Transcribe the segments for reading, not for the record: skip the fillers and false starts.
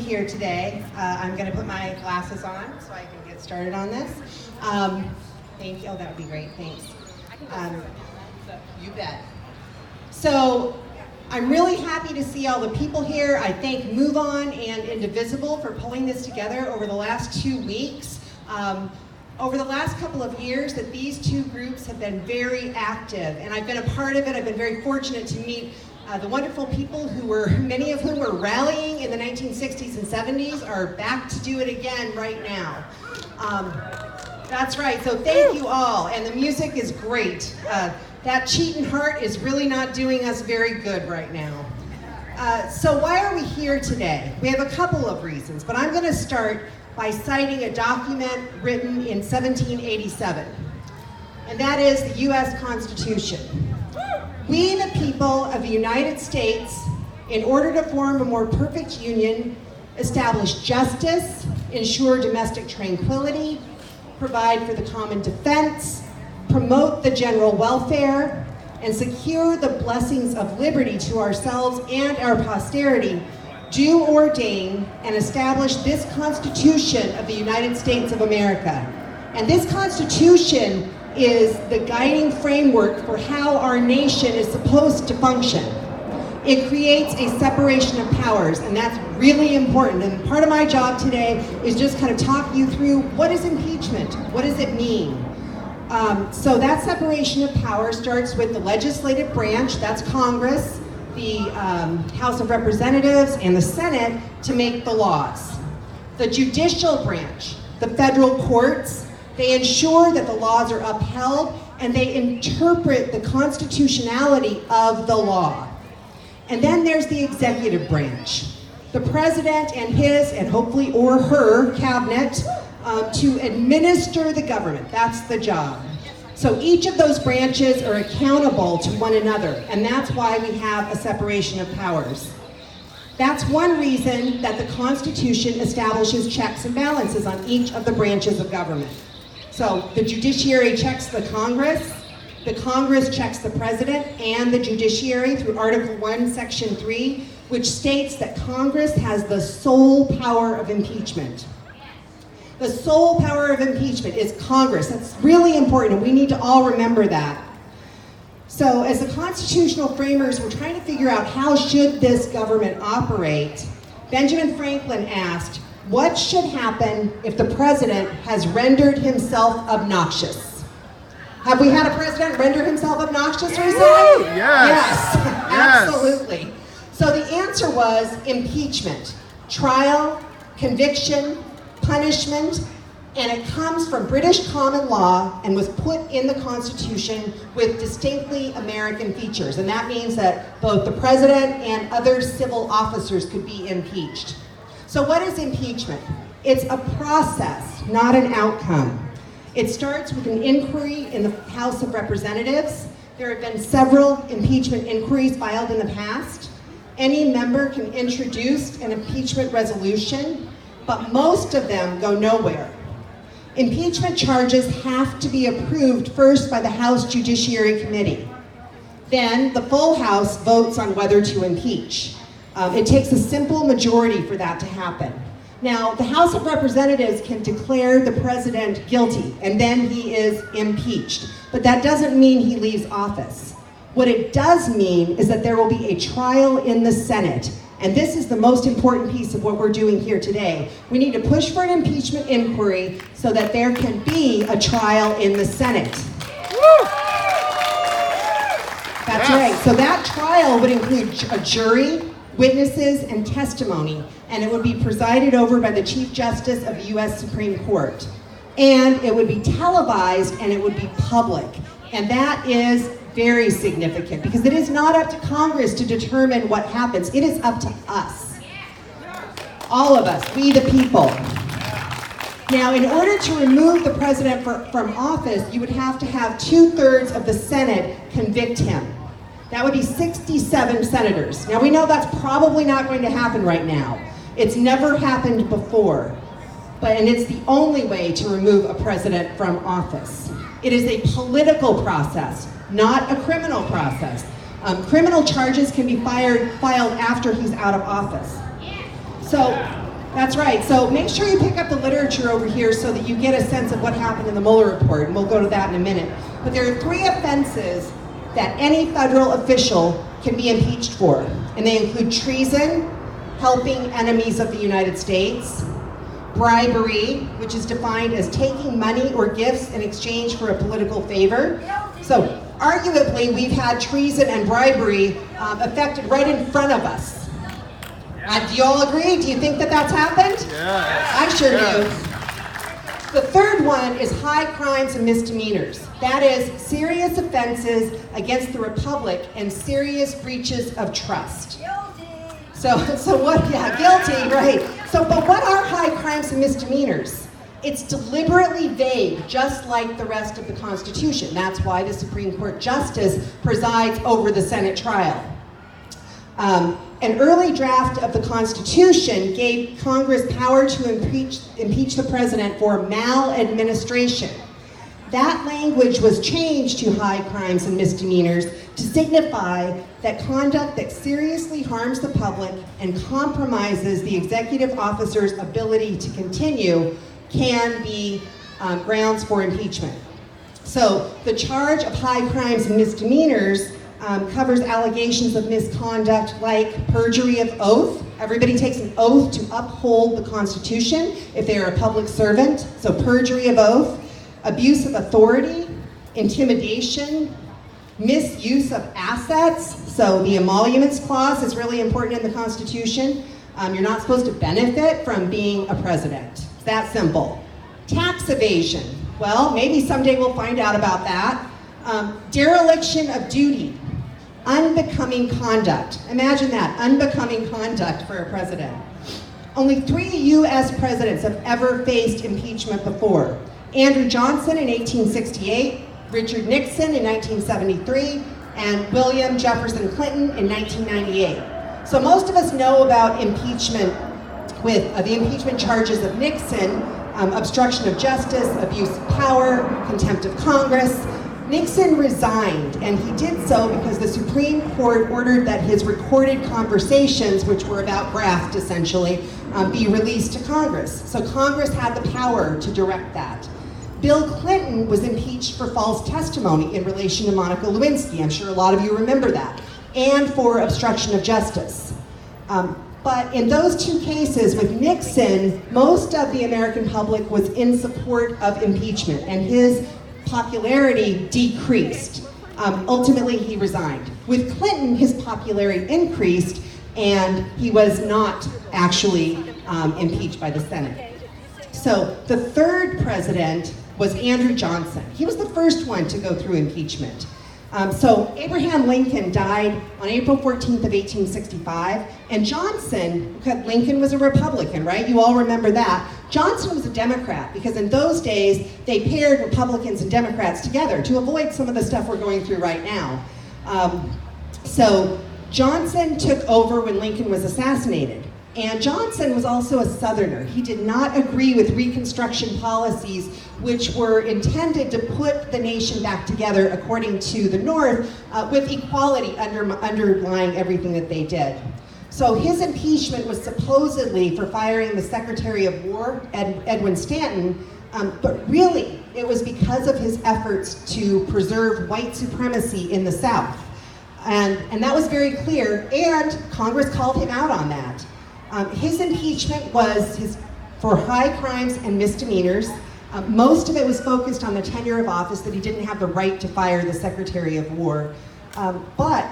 here today. I'm going to put my glasses on so I can get started on this. Thank you. Oh, that would be great. Thanks. You bet. So I'm really happy to see all the people here. I thank Move On and Indivisible for pulling this together over the last 2 weeks. Over the last couple of years that these two groups have been very active, and I've been a part of it. I've been very fortunate to meet the wonderful people who were, many of whom were rallying in the 1960s and 70s, are back to do it again right now. That's right, so thank you all, and the music is great. That cheating heart is really not doing us very good right now. So why are we here today? We have a couple of reasons, but I'm going to start by citing a document written in 1787, and that is the U.S. Constitution. We, the people of the United States, in order to form a more perfect union, establish justice, ensure domestic tranquility, provide for the common defense, promote the general welfare, and secure the blessings of liberty to ourselves and our posterity, do ordain and establish this Constitution of the United States of America. And this Constitution is the guiding framework for how our nation is supposed to function. It creates a separation of powers, and that's really important. And part of my job today is just kind of talk you through what is impeachment? What does it mean? So that separation of power starts with the legislative branch, that's Congress, the House of Representatives, and the Senate to make the laws. The judicial branch, the federal courts, they ensure that the laws are upheld and they interpret the constitutionality of the law. And then there's the executive branch, the president and his, and hopefully or her, cabinet, to administer the government. That's the job. So each of those branches are accountable to one another, and that's why we have a separation of powers. That's one reason that the Constitution establishes checks and balances on each of the branches of government. So the judiciary checks the Congress checks the president and the judiciary through Article 1, Section 3, which states that Congress has the sole power of impeachment. The sole power of impeachment is Congress. That's really important, and we need to all remember that. So as the constitutional framers were trying to figure out how should this government operate, Benjamin Franklin asked, what should happen if the president has rendered himself obnoxious? Have we had a president render himself obnoxious recently? Yes. Absolutely. So the answer was impeachment. Trial, conviction, punishment, and it comes from British common law and was put in the Constitution with distinctly American features. And that means that both the president and other civil officers could be impeached. So what is impeachment? It's a process, not an outcome. It starts with an inquiry in the House of Representatives. There have been several impeachment inquiries filed in the past. Any member can introduce an impeachment resolution, but most of them go nowhere. Impeachment charges have to be approved first by the House Judiciary Committee. Then the full House votes on whether to impeach. It takes a simple majority for that to happen. Now, the House of Representatives can declare the president guilty, and then he is impeached. But that doesn't mean he leaves office. What it does mean is that there will be a trial in the Senate. And this is the most important piece of what we're doing here today. We need to push for an impeachment inquiry so that there can be a trial in the Senate. That's right. So that trial would include a jury, witnesses, and testimony, and it would be presided over by the Chief Justice of the U.S. Supreme Court. And it would be televised and it would be public. And that is very significant because it is not up to Congress to determine what happens. It is up to us. All of us, we the people. Now, in order to remove the president from office, you would have to have 2/3 of the Senate convict him. That would be 67 senators. Now, we know that's probably not going to happen right now. It's never happened before. And it's the only way to remove a president from office. It is a political process, not a criminal process. Criminal charges can be filed after he's out of office. So That's right. So make sure you pick up the literature over here so that you get a sense of what happened in the Mueller report, and we'll go to that in a minute. But there are 3 offenses that any federal official can be impeached for, and they include treason, helping enemies of the United States, bribery, which is defined as taking money or gifts in exchange for a political favor. So arguably, we've had treason and bribery affected right in front of us. Do you all agree? Do you think that that's happened? Yeah. I sure do. The third one is high crimes and misdemeanors. That is serious offenses against the Republic and serious breaches of trust. So what, yeah, guilty, right. But what are high crimes and misdemeanors? It's deliberately vague, just like the rest of the Constitution. That's why the Supreme Court Justice presides over the Senate trial. An early draft of the Constitution gave Congress power to impeach the president for maladministration. That language was changed to high crimes and misdemeanors to signify that conduct that seriously harms the public and compromises the executive officer's ability to continue can be grounds for impeachment. So the charge of high crimes and misdemeanors covers allegations of misconduct like perjury of oath. Everybody takes an oath to uphold the Constitution if they are a public servant, so perjury of oath, abuse of authority, intimidation, misuse of assets, so the emoluments clause is really important in the Constitution. You're not supposed to benefit from being a president. It's that simple. Tax evasion, well, maybe someday we'll find out about that. Dereliction of duty, unbecoming conduct. Imagine that, unbecoming conduct for a president. Only 3 U.S. presidents have ever faced impeachment before. Andrew Johnson in 1868, Richard Nixon in 1973, and William Jefferson Clinton in 1998. So most of us know about impeachment with the impeachment charges of Nixon, obstruction of justice, abuse of power, contempt of Congress. Nixon resigned, and he did so because the Supreme Court ordered that his recorded conversations, which were about graft essentially, be released to Congress. So Congress had the power to direct that. Bill Clinton was impeached for false testimony in relation to Monica Lewinsky. I'm sure a lot of you remember that. And for obstruction of justice. But in those 2 cases with Nixon, most of the American public was in support of impeachment, and his popularity decreased. Ultimately, he resigned. With Clinton, his popularity increased, and he was not actually impeached by the Senate. So the third president was Andrew Johnson. He was the first one to go through impeachment. So Abraham Lincoln died on April 14th of 1865, and Johnson, because Lincoln was a Republican, right? You all remember that. Johnson was a Democrat, because in those days, they paired Republicans and Democrats together to avoid some of the stuff we're going through right now. So Johnson took over when Lincoln was assassinated. And Johnson was also a Southerner. He did not agree with Reconstruction policies, which were intended to put the nation back together, according to the North, with equality underlying everything that they did. So his impeachment was supposedly for firing the Secretary of War, Edwin Stanton, but really it was because of his efforts to preserve white supremacy in the South. And that was very clear, and Congress called him out on that. His impeachment was for high crimes and misdemeanors. Most of it was focused on the tenure of office, that he didn't have the right to fire the Secretary of War. But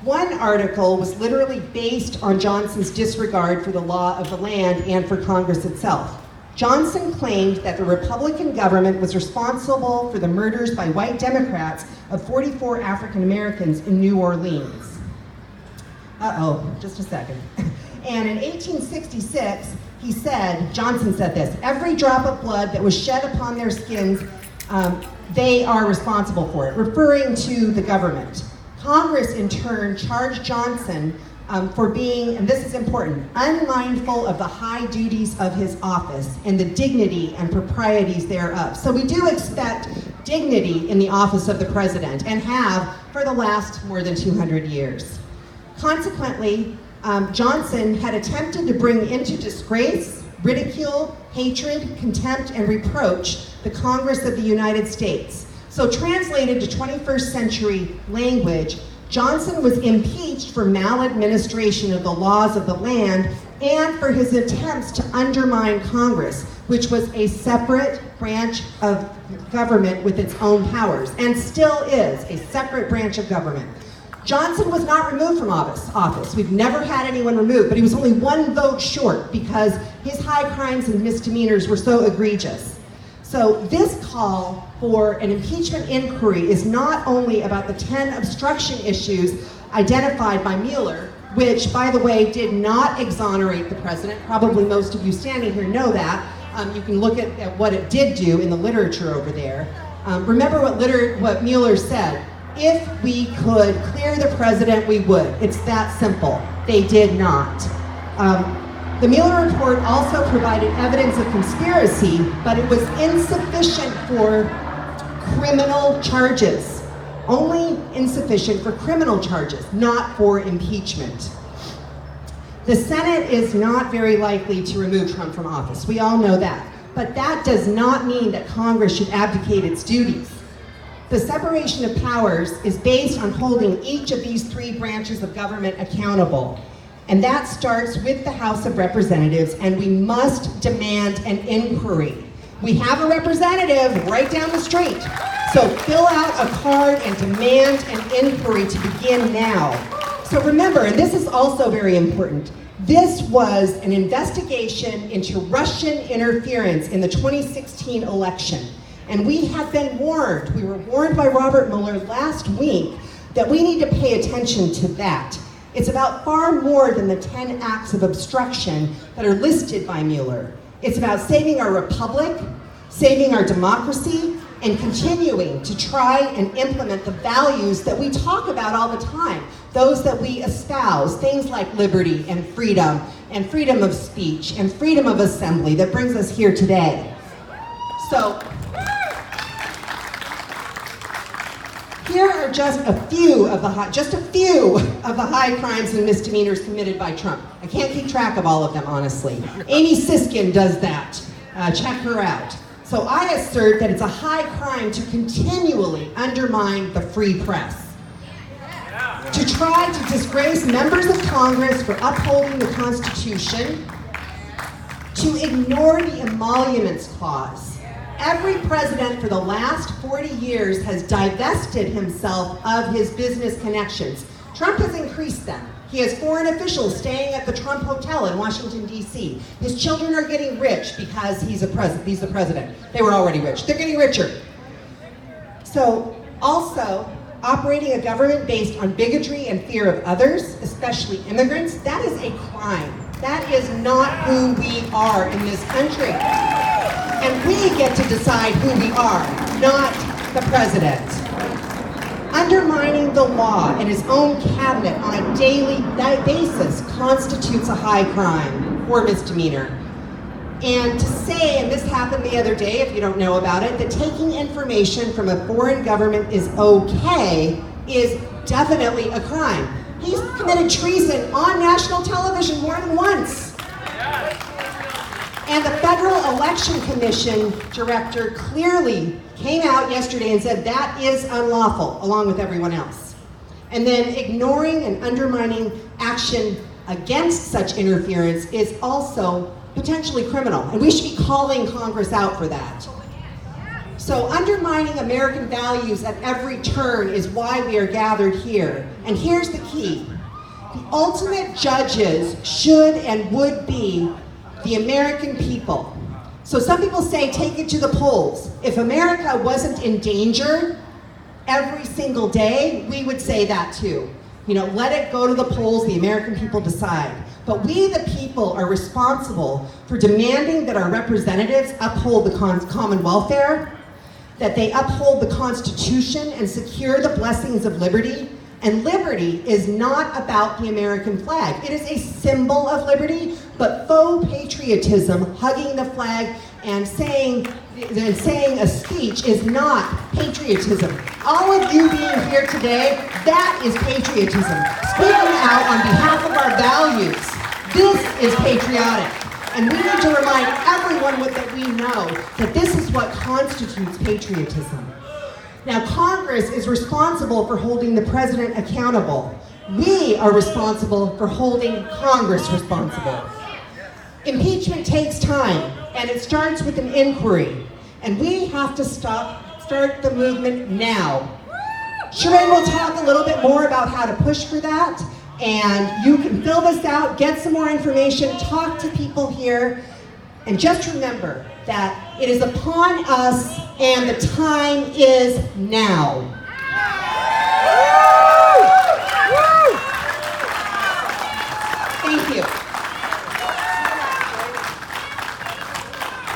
one article was literally based on Johnson's disregard for the law of the land and for Congress itself. Johnson claimed that the Republican government was responsible for the murders by white Democrats of 44 African Americans in New Orleans. Just a second. And in 1866, Johnson said this, every drop of blood that was shed upon their skins, they are responsible for it, referring to the government. Congress, in turn, charged Johnson for being, and this is important, unmindful of the high duties of his office and the dignity and proprieties thereof. So we do expect dignity in the office of the president, and have for the last more than 200 years. Consequently, Johnson had attempted to bring into disgrace, ridicule, hatred, contempt, and reproach the Congress of the United States. So translated to 21st century language, Johnson was impeached for maladministration of the laws of the land and for his attempts to undermine Congress, which was a separate branch of government with its own powers, and still is a separate branch of government. Johnson was not removed from office. We've never had anyone removed, but he was only one vote short because his high crimes and misdemeanors were so egregious. So this call for an impeachment inquiry is not only about the 10 obstruction issues identified by Mueller, which, by the way, did not exonerate the president. Probably most of you standing here know that. You can look at what it did do in the literature over there. Remember what Mueller said. If we could clear the president, we would. It's that simple. They did not. The Mueller report also provided evidence of conspiracy, but it was insufficient for criminal charges. Only insufficient for criminal charges, not for impeachment. The Senate is not very likely to remove Trump from office. We all know that. But that does not mean that Congress should abdicate its duties. The separation of powers is based on holding each of these three branches of government accountable. And that starts with the House of Representatives, and we must demand an inquiry. We have a representative right down the street. So fill out a card and demand an inquiry to begin now. So remember, and this is also very important, this was an investigation into Russian interference in the 2016 election. And we have been warned, we were warned by Robert Mueller last week that we need to pay attention to that. It's about far more than the 10 acts of obstruction that are listed by Mueller. It's about saving our republic, saving our democracy, and continuing to try and implement the values that we talk about all the time, those that we espouse, things like liberty and freedom of speech and freedom of assembly that brings us here today. So, here are just a few of the high crimes and misdemeanors committed by Trump. I can't keep track of all of them, honestly. Amy Siskin does that. Check her out. So I assert that it's a high crime to continually undermine the free press, to try to disgrace members of Congress for upholding the Constitution, to ignore the emoluments clause. Every president for the last 40 years has divested himself of his business connections. Trump has increased them. He has foreign officials staying at the Trump Hotel in Washington, D.C. His children are getting rich because he's the president. They were already rich. They're getting richer. So, also, operating a government based on bigotry and fear of others, especially immigrants, that is a crime. That is not who we are in this country. And we get to decide who we are, not the president. Undermining the law and his own cabinet on a daily basis constitutes a high crime or misdemeanor. And to say, and this happened the other day, if you don't know about it, that taking information from a foreign government is okay is definitely a crime. He's committed treason on national television more than once. And the Federal Election Commission director clearly came out yesterday and said that is unlawful, along with everyone else. And then ignoring and undermining action against such interference is also potentially criminal, and we should be calling Congress out for that. So undermining American values at every turn is why we are gathered here. And here's the key. The ultimate judges should and would be the American people. So some people say take it to the polls. If America wasn't in danger every single day, we would say that too. You know, let it go to the polls, the American people decide. But we, the people, are responsible for demanding that our representatives uphold the common welfare, that they uphold the Constitution and secure the blessings of liberty. And liberty is not about the American flag. It is a symbol of liberty, but faux patriotism, hugging the flag and saying a speech is not patriotism. All of you being here today, that is patriotism. Speaking out on behalf of our values. This is patriotic. And we need to remind everyone that we know that this is what constitutes patriotism. Now, Congress is responsible for holding the president accountable. We are responsible for holding Congress responsible. Impeachment takes time, and it starts with an inquiry. And we have to start the movement now. Sheree will talk a little bit more about how to push for that. And you can fill this out, get some more information, talk to people here, and just remember that it is upon us and the time is now.